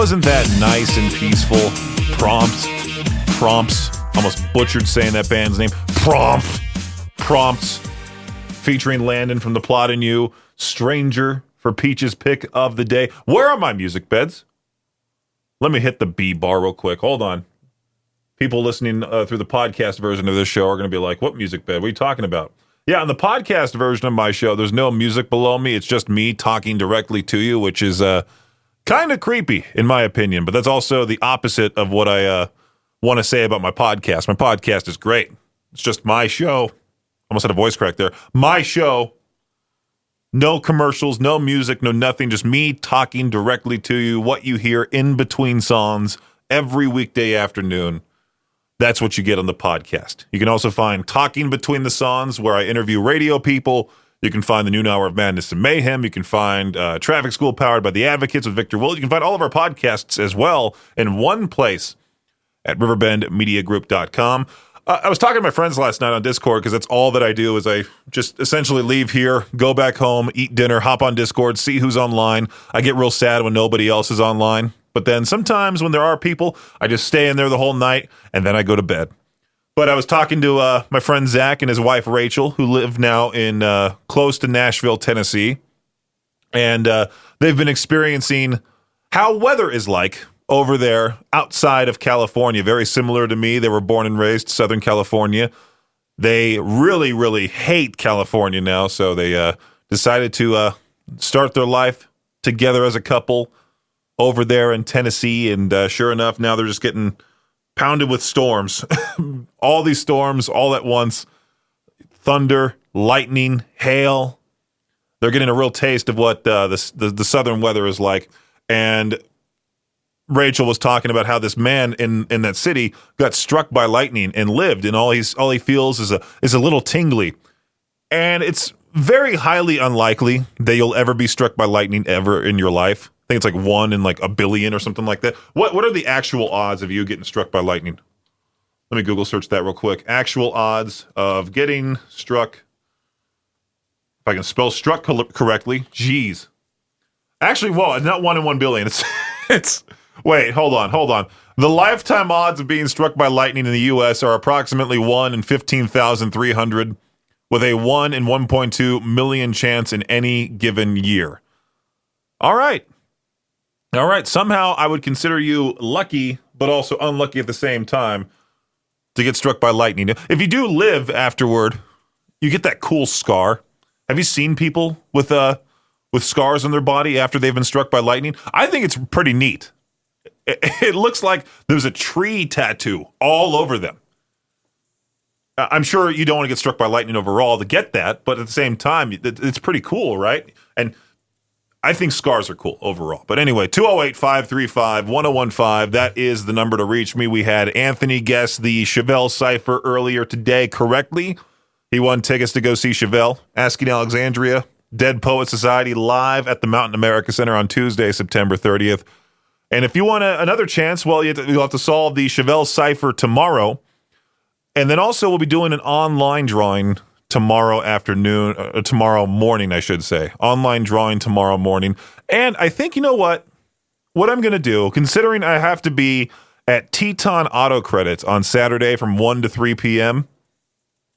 Wasn't that nice and peaceful? Prompts. Almost butchered saying that band's name. Prompts. Featuring Landon from The Plot and You. Stranger for Peach's pick of the day. Where are my music beds? Let me hit the B bar real quick. Hold on. People listening through the podcast version of this show are going to be like, what music bed? What are you talking about? Yeah, on the podcast version of my show, there's no music below me. It's just me talking directly to you, which is kind of creepy, in my opinion. But that's also the opposite of what I want to say about my podcast. My podcast is great. It's just my show. Almost had a voice crack there. My show. No commercials, no music, no nothing. Just me talking directly to you. What you hear in between songs every weekday afternoon. That's what you get on the podcast. You can also find Talking Between the Songs, where I interview radio people. You can find the Noon Hour of Madness and Mayhem. You can find Traffic School powered by the Advocates with Victor Will. You can find all of our podcasts as well in one place at riverbendmediagroup.com. I was talking to my friends last night on Discord because that's all that I do is I just essentially leave here, go back home, eat dinner, hop on Discord, see who's online. I get real sad when nobody else is online. But then sometimes when there are people, I just stay in there the whole night, and then I go to bed. But I was talking to my friend Zach and his wife Rachel, who live now in close to Nashville, Tennessee. And they've been experiencing how weather is like over there outside of California. Very similar to me. They were born and raised Southern California. They really, really hate California now, so they decided to start their life together as a couple over there in Tennessee, and sure enough, now they're just getting pounded with storms. All these storms all at once. Thunder, lightning, hail. They're getting a real taste of what the southern weather is like. And Rachel was talking about how this man in that city got struck by lightning and lived, and all he feels is a little tingly. And it's very highly unlikely that you'll ever be struck by lightning ever in your life. I think it's like 1 in like a billion or something like that. What are the actual odds of you getting struck by lightning? Let me Google search that real quick. Actual odds of getting struck. If I can spell struck correctly. Jeez. Actually, whoa, it's not 1 in 1 billion. It's wait, hold on. The lifetime odds of being struck by lightning in the U.S. are approximately 1 in 15,300, with a 1 in 1.2 million chance in any given year. All right. Somehow I would consider you lucky, but also unlucky at the same time to get struck by lightning. If you do live afterward, you get that cool scar. Have you seen people with scars on their body after they've been struck by lightning? I think it's pretty neat. It looks like there's a tree tattoo all over them. I'm sure you don't want to get struck by lightning overall to get that, but at the same time, it's pretty cool, right? And I think scars are cool overall. But anyway, 208-535-1015, that is the number to reach me. We had Anthony guess the Chevelle Cipher earlier today correctly. He won tickets to go see Chevelle, Asking Alexandria, Dead Poet Society live at the Mountain America Center on Tuesday, September 30th. And if you want another chance, well, you'll have to solve the Chevelle Cipher tomorrow. And then also we'll be doing an online drawing tomorrow morning, I should say. Online drawing tomorrow morning. And I think, you know what I'm going to do, considering I have to be at Teton Auto Credits on Saturday from 1 to 3 p.m.,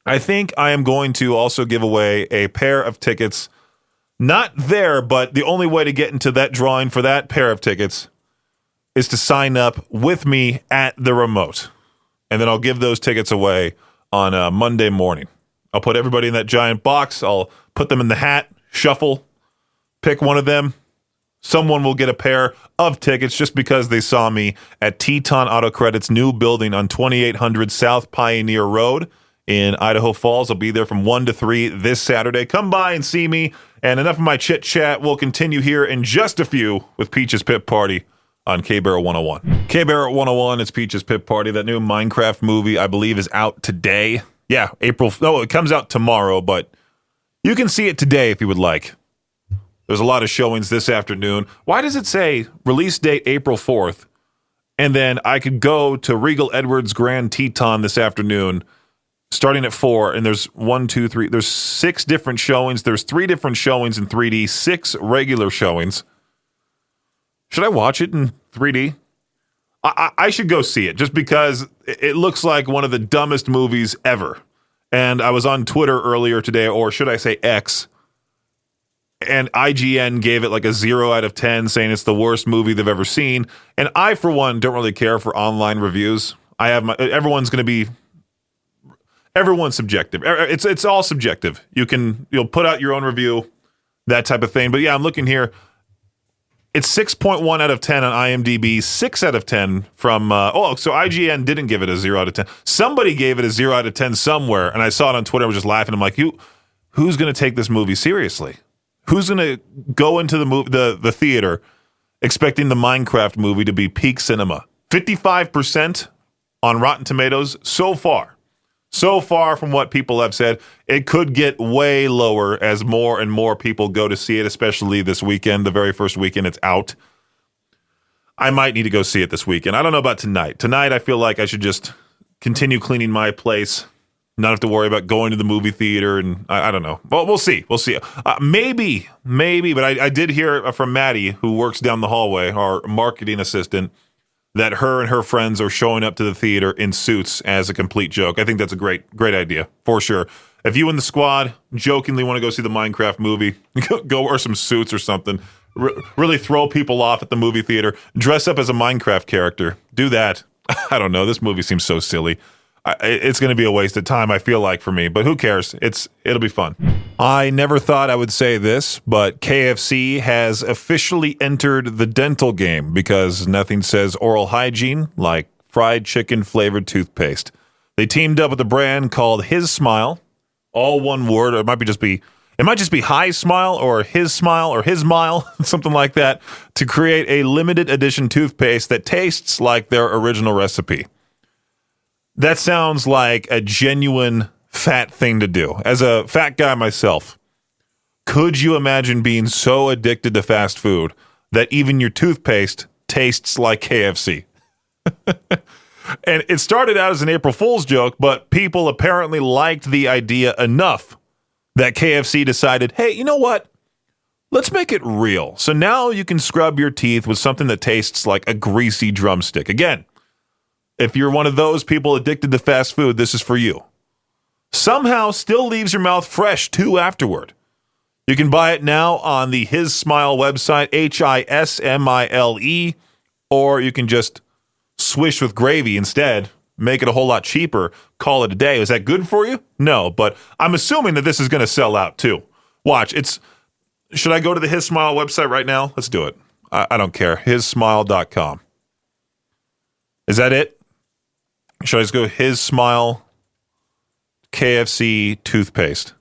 I think I am going to also give away a pair of tickets. Not there, but the only way to get into that drawing for that pair of tickets is to sign up with me at the remote. And then I'll give those tickets away on Monday morning. I'll put everybody in that giant box. I'll put them in the hat, shuffle, pick one of them. Someone will get a pair of tickets just because they saw me at Teton Auto Credit's new building on 2800 South Pioneer Road in Idaho Falls. I'll be there from 1 to 3 this Saturday. Come by and see me. And enough of my chit-chat. We'll continue here in just a few with Peach's Pit Party on K-Barrel 101. K-Barrel 101, it's Peach's Pit Party. That new Minecraft movie, I believe, is out today. Yeah, it comes out tomorrow, but you can see it today if you would like. There's a lot of showings this afternoon. Why does it say release date April 4th? And then I could go to Regal Edwards Grand Teton this afternoon starting at 4, and there's 6 different showings. There's 3 different showings in 3D, 6 regular showings. Should I watch it in 3D. I should go see it just because it looks like one of the dumbest movies ever. And I was on Twitter earlier today, or should I say X, and IGN gave it like a 0 out of 10, saying it's the worst movie they've ever seen. And I, for one, don't really care for online reviews. Everyone's subjective. It's all subjective. You'll put out your own review, that type of thing. But yeah, I'm looking here. It's 6.1 out of 10 on IMDb, 6 out of 10 from, so IGN didn't give it a 0 out of 10. Somebody gave it a 0 out of 10 somewhere, and I saw it on Twitter. I was just laughing. I'm like, who's going to take this movie seriously? Who's going to go into the theater expecting the Minecraft movie to be peak cinema? 55% on Rotten Tomatoes so far. So far from what people have said. It could get way lower as more and more people go to see it, especially this weekend, the very first weekend it's out. I might need to go see it this weekend. I don't know about tonight. Tonight, I feel like I should just continue cleaning my place, not have to worry about going to the movie theater, and I don't know. Well, we'll see. We'll see. Maybe, but I did hear from Maddie, who works down the hallway, our marketing assistant, that her and her friends are showing up to the theater in suits as a complete joke. I think that's a great idea, for sure. If you and the squad jokingly want to go see the Minecraft movie, go wear some suits or something. Really throw people off at the movie theater. Dress up as a Minecraft character. Do that. I don't know. This movie seems so silly. It's going to be a waste of time, I feel like, for me. But who cares? It'll be fun. I never thought I would say this, but KFC has officially entered the dental game because nothing says oral hygiene like fried chicken flavored toothpaste. They teamed up with a brand called His Smile, all one word, or it might just be High Smile or His Smile or His Mile, something like that, to create a limited edition toothpaste that tastes like their original recipe. That sounds like a genuine fat thing to do. As a fat guy myself, could you imagine being so addicted to fast food that even your toothpaste tastes like KFC? And it started out as an April Fool's joke, but people apparently liked the idea enough that KFC decided, hey, you know what? Let's make it real. So now you can scrub your teeth with something that tastes like a greasy drumstick. Again, if you're one of those people addicted to fast food, this is for you. Somehow still leaves your mouth fresh, too, afterward. You can buy it now on the His Smile website, HISMILE, or you can just swish with gravy instead, make it a whole lot cheaper, call it a day. Is that good for you? No, but I'm assuming that this is going to sell out, too. Watch, should I go to the His Smile website right now? Let's do it. I don't care. HisSmile.com. Is that it? Should I just go His Smile KFC toothpaste?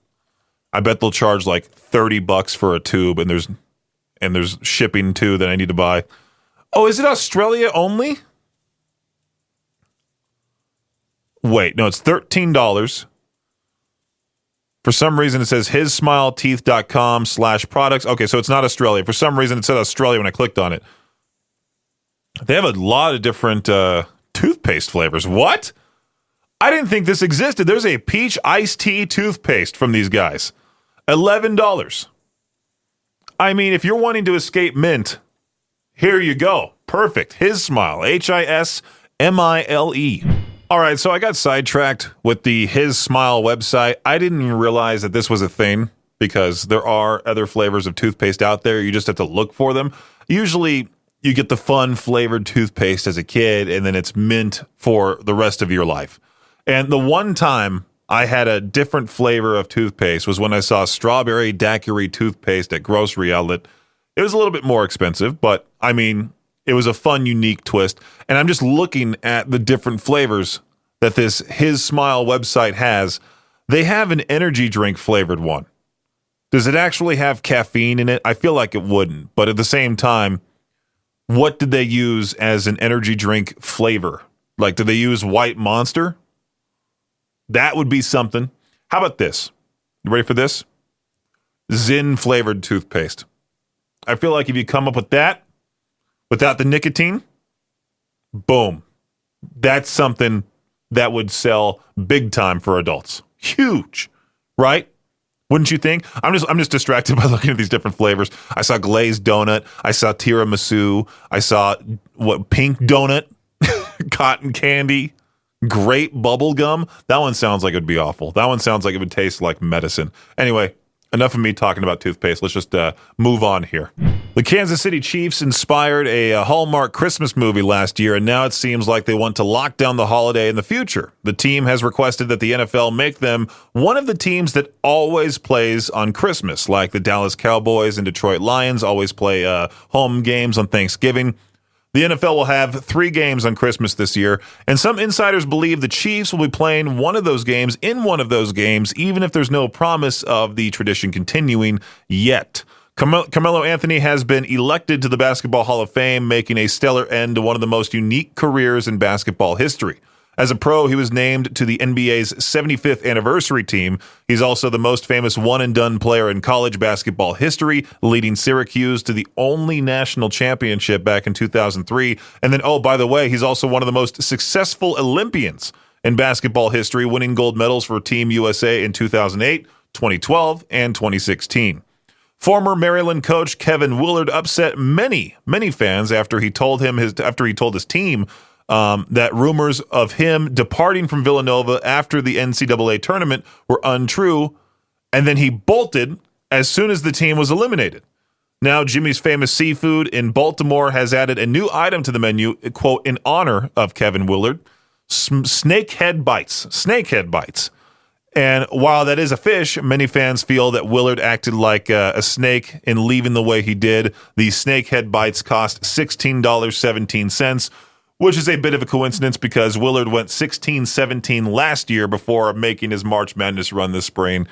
I bet they'll charge like $30 for a tube, and there's shipping too that I need to buy. Oh, is it Australia only? Wait, no, it's $13. For some reason, it says hissmileteeth.com/products. Okay, so it's not Australia. For some reason, it said Australia when I clicked on it. They have a lot of different toothpaste flavors. What? I didn't think this existed. There's a peach iced tea toothpaste from these guys. $11. I mean, if you're wanting to escape mint, here you go. Perfect. His Smile. HISMILE. All right, so I got sidetracked with the His Smile website. I didn't even realize that this was a thing because there are other flavors of toothpaste out there. You just have to look for them. Usually, you get the fun flavored toothpaste as a kid, and then it's mint for the rest of your life. And the one time I had a different flavor of toothpaste was when I saw strawberry daiquiri toothpaste at grocery outlet. It was a little bit more expensive, but I mean, it was a fun, unique twist. And I'm just looking at the different flavors that this His Smile website has. They have an energy drink flavored one. Does it actually have caffeine in it? I feel like it wouldn't. But at the same time, what did they use as an energy drink flavor? Like, did they use White Monster? That would be something. How about this? You ready for this? Zin flavored toothpaste. I feel like if you come up with that without the nicotine, boom. That's something that would sell big time for adults. Huge, right? Wouldn't you think? I'm just distracted by looking at these different flavors. I saw glazed donut. I saw tiramisu. I saw pink donut, cotton candy, grape bubble gum. That one sounds like it would be awful. That one sounds like it would taste like medicine. Anyway, enough of me talking about toothpaste. Let's just move on here. The Kansas City Chiefs inspired a Hallmark Christmas movie last year, and now it seems like they want to lock down the holiday in the future. The team has requested that the NFL make them one of the teams that always plays on Christmas, like the Dallas Cowboys and Detroit Lions always play home games on Thanksgiving. The NFL will have 3 games on Christmas this year, and some insiders believe the Chiefs will be playing one of those games in one of those games, even if there's no promise of the tradition continuing yet. Carmelo Anthony has been elected to the Basketball Hall of Fame, making a stellar end to one of the most unique careers in basketball history. As a pro, he was named to the NBA's 75th anniversary team. He's also the most famous one-and-done player in college basketball history, leading Syracuse to the only national championship back in 2003. And then, oh, by the way, he's also one of the most successful Olympians in basketball history, winning gold medals for Team USA in 2008, 2012, and 2016. Former Maryland coach Kevin Willard upset many fans after he told his team that rumors of him departing from Villanova after the NCAA tournament were untrue, and then he bolted as soon as the team was eliminated. Now, Jimmy's Famous Seafood in Baltimore has added a new item to the menu, quote, in honor of Kevin Willard, snakehead bites. And while that is a fish, many fans feel that Willard acted like a snake in leaving the way he did. The snakehead bites cost $16.17, which is a bit of a coincidence because Willard went 16-17 last year before making his March Madness run this spring.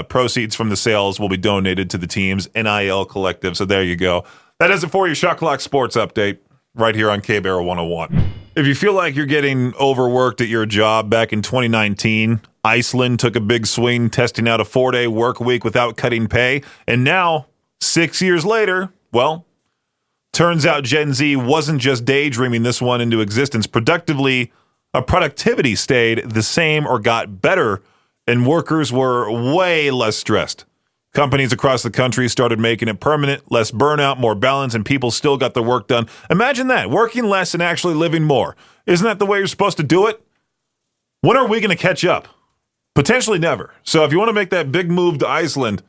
Proceeds from the sales will be donated to the team's NIL collective. So there you go. That is it for your Shot Clock Sports Update right here on K-Barrel 101. If you feel like you're getting overworked at your job, back in 2019, Iceland took a big swing testing out a 4-day work week without cutting pay. And now, 6 years later, well, turns out Gen Z wasn't just daydreaming this one into existence. Productivity stayed the same or got better, and workers were way less stressed. Companies across the country started making it permanent, less burnout, more balance, and people still got their work done. Imagine that, working less and actually living more. Isn't that the way you're supposed to do it? When are we going to catch up? Potentially never. So if you want to make that big move to Iceland,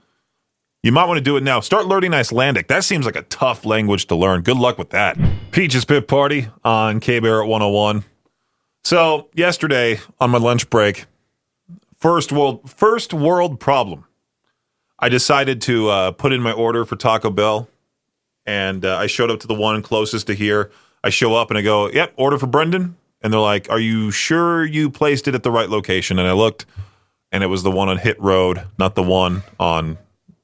you might want to do it now. Start learning Icelandic. That seems like a tough language to learn. Good luck with that. Peaches Pit Party on K-Barrel 101. So yesterday on my lunch break, first world problem. I decided to put in my order for Taco Bell, and I showed up to the one closest to here. I show up and I go, yep, order for Brendan. And they're like, are you sure you placed it at the right location? And I looked, and it was the one on Hit Road, not the one on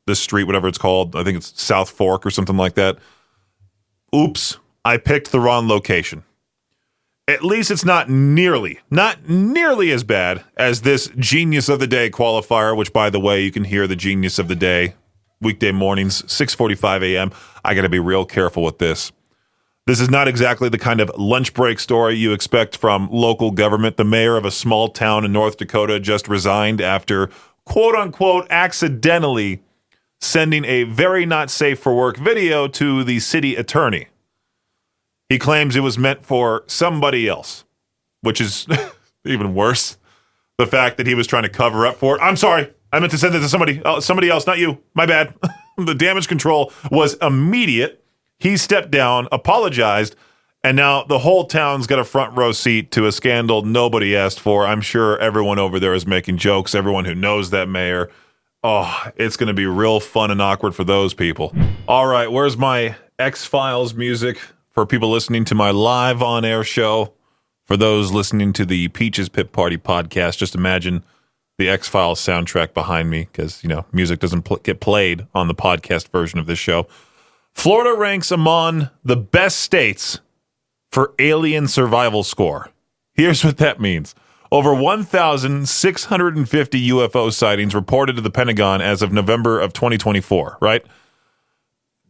this street, whatever it's called. I think it's South Fork or something like that. Oops, I picked the wrong location. At least it's not nearly as bad as this Genius of the Day qualifier, which, by the way, you can hear the Genius of the Day weekday mornings, 6:45 a.m. I got to be real careful with this. This is not exactly the kind of lunch break story you expect from local government. The mayor of a small town in North Dakota just resigned after, quote-unquote, accidentally sending a very not safe for work video to the city attorney. He claims it was meant for somebody else, which is even worse. The fact that he was trying to cover up for it. I'm sorry. I meant to send it to somebody else, not you. My bad. The damage control was immediate. He stepped down, apologized, and now the whole town's got a front row seat to a scandal nobody asked for. I'm sure everyone over there is making jokes, everyone who knows that mayor. Oh, it's going to be real fun and awkward for those people. All right, where's my X-Files music for people listening to my live on-air show? For those listening to the Peaches Pit Party podcast, just imagine the X-Files soundtrack behind me because, music doesn't get played on the podcast version of this show. Florida ranks among the best states for alien survival score. Here's what that means. Over 1,650 UFO sightings reported to the Pentagon as of November of 2024, right?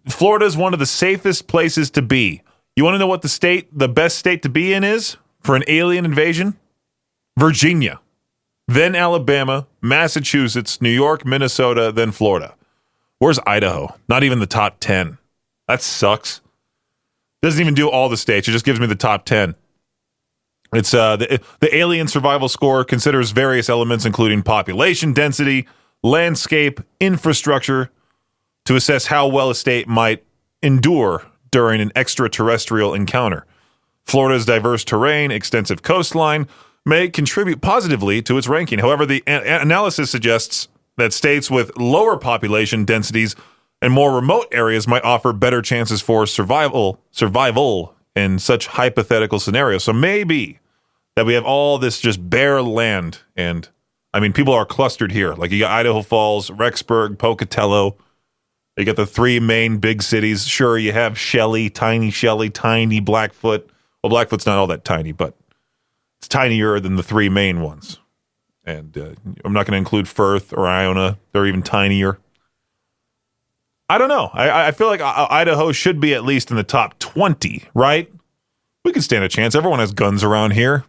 Florida is one of the safest places to be. You want to know what the best state to be in is for an alien invasion? Virginia. then Alabama, Massachusetts, New York, Minnesota, then Florida. Where's Idaho? Not even the top 10. That sucks. Doesn't even do all the states. It just gives me the top 10. It's the alien survival score considers various elements, including population density, landscape, infrastructure, to assess how well a state might endure during an extraterrestrial encounter. Florida's diverse terrain, extensive coastline may contribute positively to its ranking. However, the analysis suggests that states with lower population densities and more remote areas might offer better chances for survival in such hypothetical scenarios. So maybe that we have all this just bare land, and I mean, people are clustered here. Like you got Idaho Falls, Rexburg, Pocatello. You got the three main big cities. Sure, you have Shelley, tiny Blackfoot. Well, Blackfoot's not all that tiny, but it's tinier than the three main ones. And I'm not going to include Firth or Iona. They're even tinier. I don't know. I feel like Idaho should be at least in the top 20, right? We could stand a chance. Everyone has guns around here.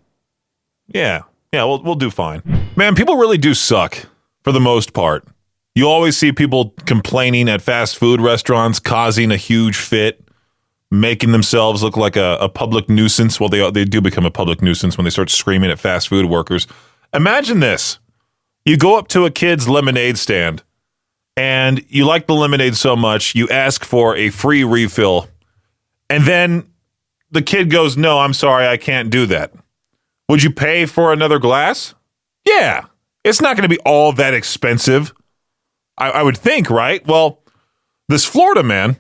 Yeah, we'll do fine. Man, people really do suck for the most part. You always see people complaining at fast food restaurants, causing a huge fit, making themselves look like a public nuisance. Well, they do become a public nuisance when they start screaming at fast food workers. Imagine this. You go up to a kid's lemonade stand, and you like the lemonade so much, you ask for a free refill, and then the kid goes, "No, I'm sorry, I can't do that." Would you pay for another glass? Yeah. It's not going to be all that expensive. I would think, right? Well, this Florida man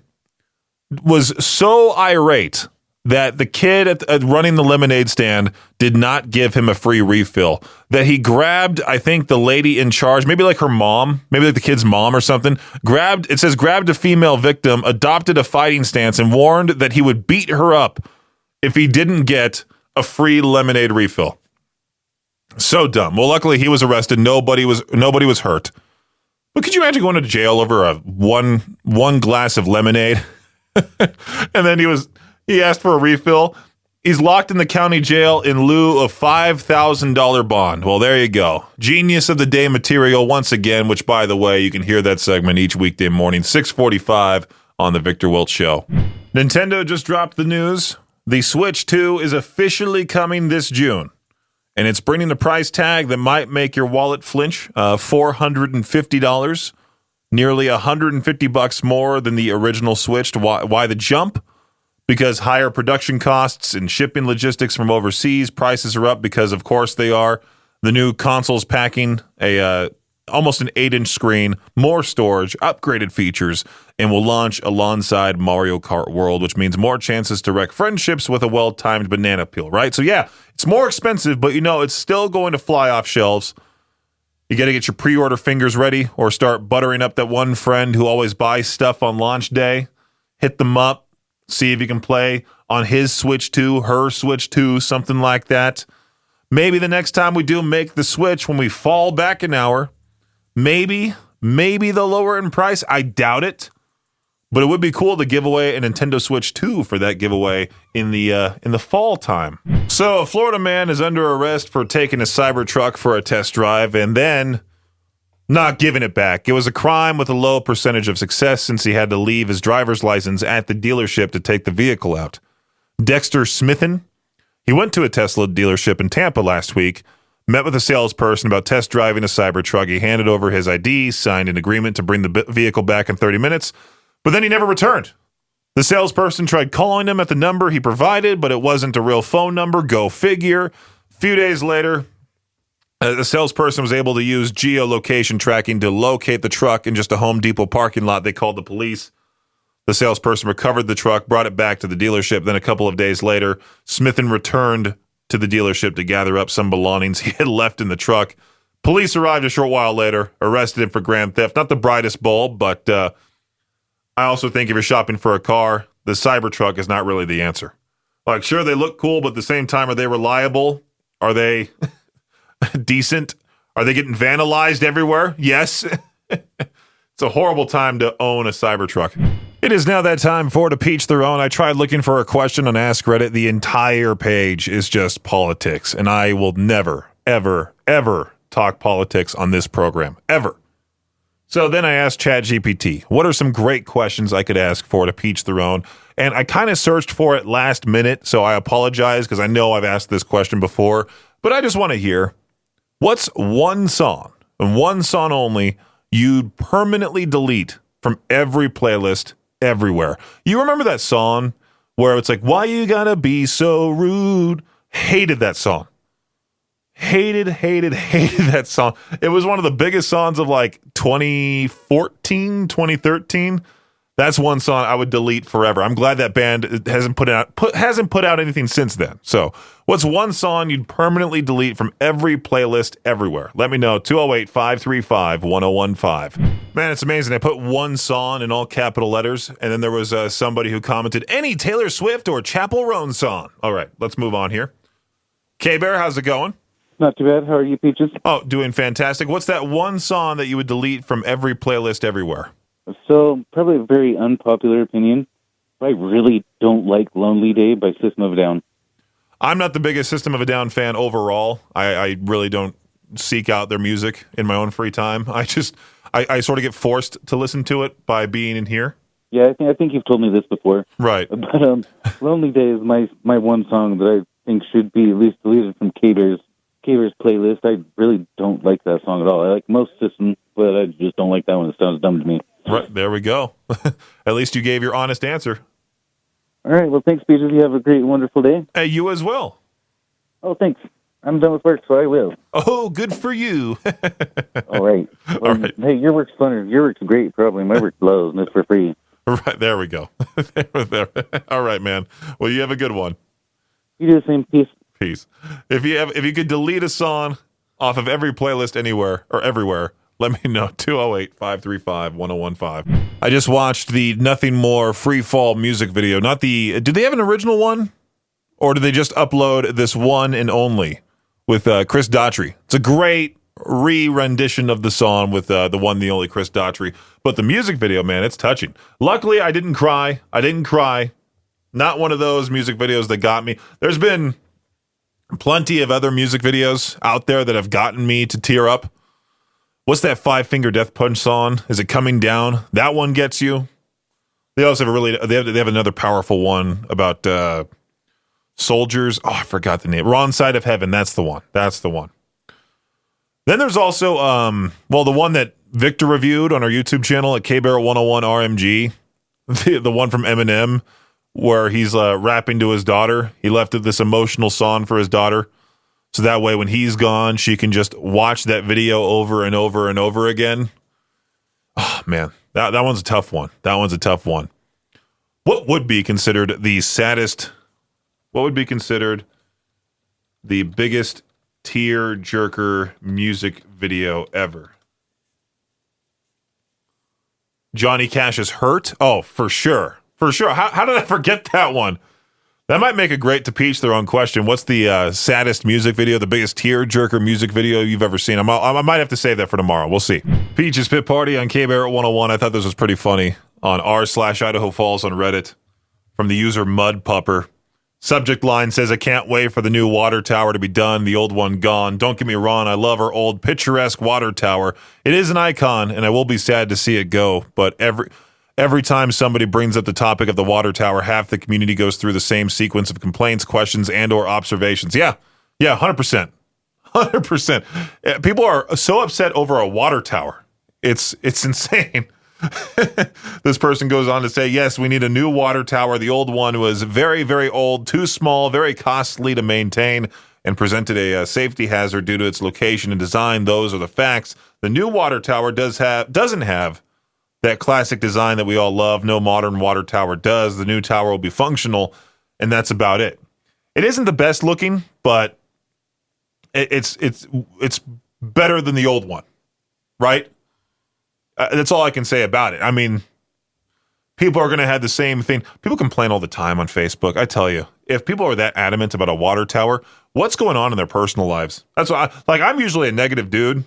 was so irate that the kid at running the lemonade stand did not give him a free refill, that he grabbed, I think, the lady in charge, maybe like her mom, maybe like the kid's mom or something, grabbed a female victim, adopted a fighting stance, and warned that he would beat her up if he didn't get a free lemonade refill. So dumb. Well, luckily he was arrested. Nobody was hurt. But could you imagine going to jail over a one glass of lemonade? And then he asked for a refill. He's locked in the county jail in lieu of $5,000 bond. Well, there you go. Genius of the day material once again, which, by the way, you can hear that segment each weekday morning, 6:45 on the Victor Welch Show. Nintendo just dropped the news. The Switch 2 is officially coming this June. And it's bringing a price tag that might make your wallet flinch. $450, nearly $150 more than the original Switch. Why the jump? Because higher production costs and shipping logistics from overseas. Prices are up because, of course, they are. The new console's packing almost an 8-inch screen, more storage, upgraded features, and will launch alongside Mario Kart World, which means more chances to wreck friendships with a well-timed banana peel, right? So yeah, it's more expensive, but it's still going to fly off shelves. You got to get your pre-order fingers ready or start buttering up that one friend who always buys stuff on launch day. Hit them up, see if you can play on his Switch 2, her Switch 2, something like that. Maybe the next time we do make the switch, when we fall back an hour, maybe they'll lower in price. I doubt it, but it would be cool to give away a Nintendo Switch 2 for that giveaway in the fall time. So a Florida man is under arrest for taking a Cybertruck for a test drive and then not giving it back. It was a crime with a low percentage of success since he had to leave his driver's license at the dealership to take the vehicle out. Dexter Smithen, he went to a Tesla dealership in Tampa last week, met with a salesperson about test driving a Cybertruck. He handed over his ID, signed an agreement to bring the vehicle back in 30 minutes, but then he never returned. The salesperson tried calling him at the number he provided, but it wasn't a real phone number. Go figure. A few days later, the salesperson was able to use geolocation tracking to locate the truck in just a Home Depot parking lot. They called the police. The salesperson recovered the truck, brought it back to the dealership. Then a couple of days later, Smithen returned to the dealership to gather up some belongings he had left in the truck. Police arrived a short while later, arrested him for grand theft. Not the brightest bulb, but I also think if you're shopping for a car, the Cybertruck is not really the answer. Like, sure, they look cool, but at the same time, are they reliable? Are they decent? Are they getting vandalized everywhere? Yes. It's a horrible time to own a Cybertruck. It is now that time for To Peach Their Own. I tried looking for a question on Ask Reddit. The entire page is just politics, and I will never, ever, ever talk politics on this program, ever. So then I asked ChatGPT, what are some great questions I could ask for to Peach Theron? And I kind of searched for it last minute, so I apologize because I know I've asked this question before, but I just want to hear, what's one song, and one song only, you'd permanently delete from every playlist everywhere? You remember that song where it's like, why you gotta be so rude? Hated that song. Hated that song. It was one of the biggest songs of like 2014, 2013. That's one song I would delete forever. I'm glad that band hasn't put out anything since then. So, what's one song you'd permanently delete from every playlist everywhere? Let me know. 208-535-1015. Man, it's amazing. I put one song in all capital letters, and then there was somebody who commented, any Taylor Swift or Chappell Roan song. All right, let's move on here. K-Bear, how's it going? Not too bad. How are you, Peaches? Oh, doing fantastic. What's that one song that you would delete from every playlist everywhere? So, probably a very unpopular opinion. I really don't like Lonely Day by System of a Down. I'm not the biggest System of a Down fan overall. I really don't seek out their music in my own free time. I sort of get forced to listen to it by being in here. Yeah, I think you've told me this before. Right. But Lonely Day is my one song that I think should be at least deleted from K-Bear's playlist. I really don't like that song at all. I like most System, but I just don't like that one. It sounds dumb to me. Right, there we go. At least you gave your honest answer. All right, well, thanks, Peaches. You have a great, wonderful day. Hey, you as well. Oh, thanks. I'm done with work, so I will. Oh, good for you. All right. Well, all right. Hey, your work's funner. Your work's great, probably. My work blows, and it's for free. Right, there we go. there. All right, man. Well, you have a good one. You do the same. Peace. Peace. If you could delete a song off of every playlist anywhere or everywhere, let me know. 208-535-1015. I just watched the Nothing More Free Fall music video. Did they have an original one? Or did they just upload this one and only with Chris Daughtry? It's a great re-rendition of the song with the one, the only Chris Daughtry. But the music video, man, it's touching. Luckily, I didn't cry. Not one of those music videos that got me. There's been plenty of other music videos out there that have gotten me to tear up. What's that Five Finger Death Punch song? Is it Coming Down? That one gets you. They also have they have another powerful one about soldiers. Oh, I forgot the name. Wrong Side of Heaven. That's the one. Then there's also the one that Victor reviewed on our YouTube channel at KBear101RMG. The one from Eminem where he's rapping to his daughter. He left this emotional song for his daughter. So that way, when he's gone, she can just watch that video over and over and over again. Oh, man. That one's a tough one. What would be considered the saddest... What would be considered the biggest tear-jerker music video ever? Johnny Cash's Hurt? Oh, for sure. How did I forget that one? That might make a great to Peach their own question. What's the saddest music video, the biggest tear-jerker music video you've ever seen? I might have to save that for tomorrow. We'll see. Peach's Pit Party on K-Bear 101. I thought this was pretty funny. On r/Idaho Falls on Reddit from the user Mud Pupper. Subject line says, I can't wait for the new water tower to be done, the old one gone. Don't get me wrong, I love our old picturesque water tower. It is an icon, and I will be sad to see it go, but every time somebody brings up the topic of the water tower, half the community goes through the same sequence of complaints, questions, and or observations. Yeah, 100%. 100%. People are so upset over a water tower. It's insane. This person goes on to say, yes, we need a new water tower. The old one was very, very old, too small, very costly to maintain, and presented a safety hazard due to its location and design. Those are the facts. The new water tower doesn't have that classic design that we all love. No modern water tower does. The new tower will be functional, and that's about it. It isn't the best looking, but it's better than the old one, right? That's all I can say about it. I mean, people are going to have the same thing. People complain all the time on Facebook. I tell you, if people are that adamant about a water tower, what's going on in their personal lives? That's why, I'm usually a negative dude.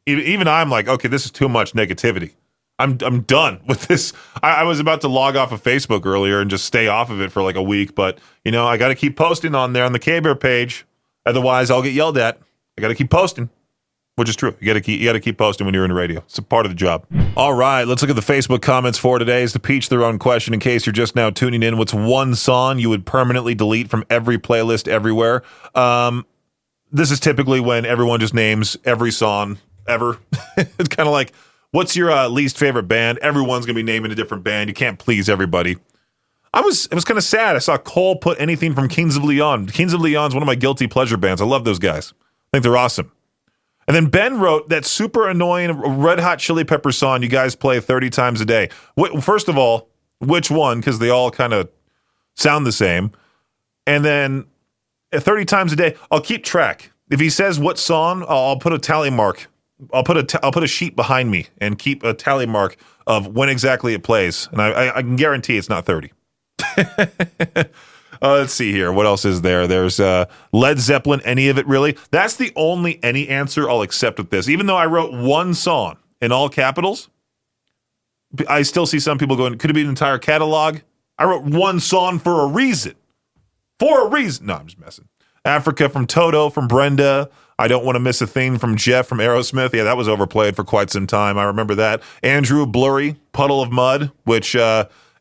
Even I'm like, okay, this is too much negativity. I'm done with this. I was about to log off of Facebook earlier and just stay off of it for like a week, but I got to keep posting on there on the K-Bear page. Otherwise, I'll get yelled at. I got to keep posting. which is true. You got to keep posting when you're in the radio. It's a part of the job. All right, let's look at the Facebook comments for today. Is to Peach their own question. In case you're just now tuning in, what's one song you would permanently delete from every playlist everywhere? This is typically when everyone just names every song ever. It's kind of like, what's your least favorite band? Everyone's gonna be naming a different band. You can't please everybody. It was kind of sad. I saw Cole put anything from Kings of Leon. Kings of Leon's one of my guilty pleasure bands. I love those guys. I think they're awesome. And then Ben wrote that super annoying Red Hot Chili Pepper song you guys play 30 times a day. First of all, which one? Because they all kind of sound the same. And then 30 times a day, I'll keep track. If he says what song, I'll put a tally mark. I'll put a sheet behind me and keep a tally mark of when exactly it plays. And I can guarantee it's not 30. Let's see here. What else is there? There's Led Zeppelin, any of it really? That's the only any answer I'll accept with this. Even though I wrote one song in all capitals, I still see some people going, could it be an entire catalog? I wrote one song for a reason. For a reason. No, I'm just messing. Africa from Toto, from Brenda. I Don't Want to Miss a Thing from Jeff from Aerosmith. Yeah, that was overplayed for quite some time. I remember that. Andrew Blurry, Puddle of Mud, which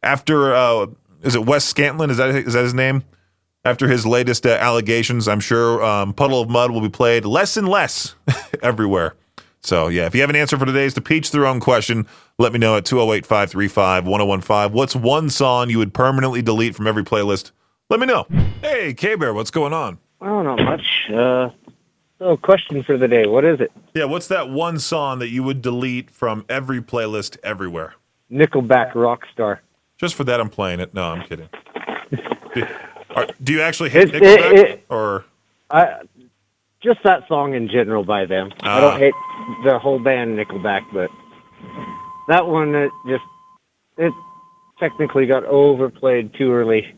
after... is it Wes Scantlin? Is that his name? After his latest allegations, I'm sure Puddle of Mud will be played less and less everywhere. So, yeah, if you have an answer for today's To Peach Their Own question, let me know at 208-535-1015. What's one song you would permanently delete from every playlist? Let me know. Hey, K-Bear, what's going on? Oh, not much. So, question for the day. What is it? Yeah, what's that one song that you would delete from every playlist everywhere? Nickelback Rockstar. Just for that, I'm playing it. No, I'm kidding. Do you actually hate Nickelback? Or just that song in general by them. I don't hate the whole band Nickelback, but that one, it technically got overplayed too early.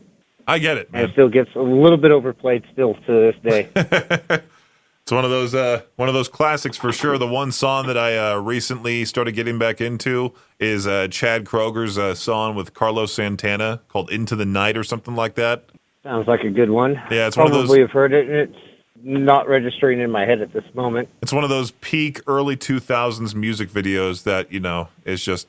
I get it, man. And it still gets a little bit overplayed still to this day. It's one of those classics for sure. The one song that I recently started getting back into is Chad Kroger's song with Carlos Santana called "Into the Night" or something like that. Sounds like a good one. Yeah, it's probably one of those. Have heard it, and it's not registering in my head at this moment. It's one of those peak early 2000s music videos that is just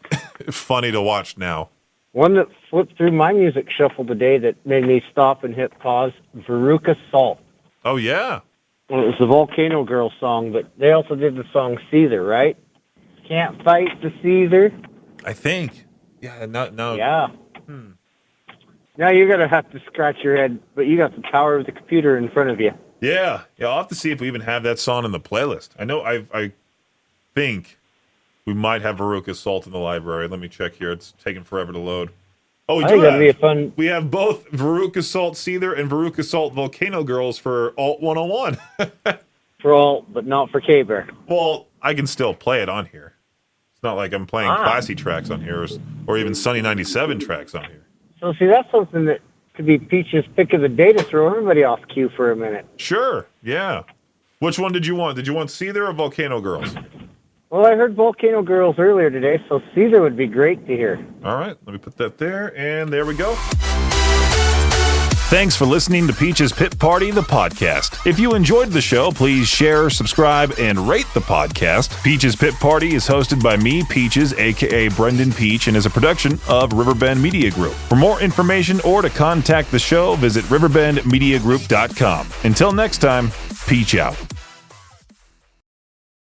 funny to watch now. One that flipped through my music shuffle today that made me stop and hit pause. Veruca Salt. Oh yeah. Well, it was the Volcano Girls song, but they also did the song Seether, right? Can't fight the Seether. I think. Yeah, no. Yeah. Now you're going to have to scratch your head, but you got the power of the computer in front of you. Yeah, I'll have to see if we even have that song in the playlist. I know I think we might have Veruca Salt in the library. Let me check here. It's taking forever to load. Oh, we do. We have both Veruca Salt Seether and Veruca Salt Volcano Girls for Alt 101. For Alt, but not for K-Bear. Well, I can still play it on here. It's not like I'm playing classy tracks on here or even Sunny 97 tracks on here. So, see, that's something that could be Peach's pick of the day to throw everybody off cue for a minute. Sure, yeah. Which one did you want? Did you want Seether or Volcano Girls? Well, I heard Volcano Girls earlier today, so Seether would be great to hear. All right, let me put that there, and there we go. Thanks for listening to Peach's Pit Party, the podcast. If you enjoyed the show, please share, subscribe, and rate the podcast. Peach's Pit Party is hosted by me, Peaches, a.k.a. Brendan Peach, and is a production of Riverbend Media Group. For more information or to contact the show, visit riverbendmediagroup.com. Until next time, Peach out.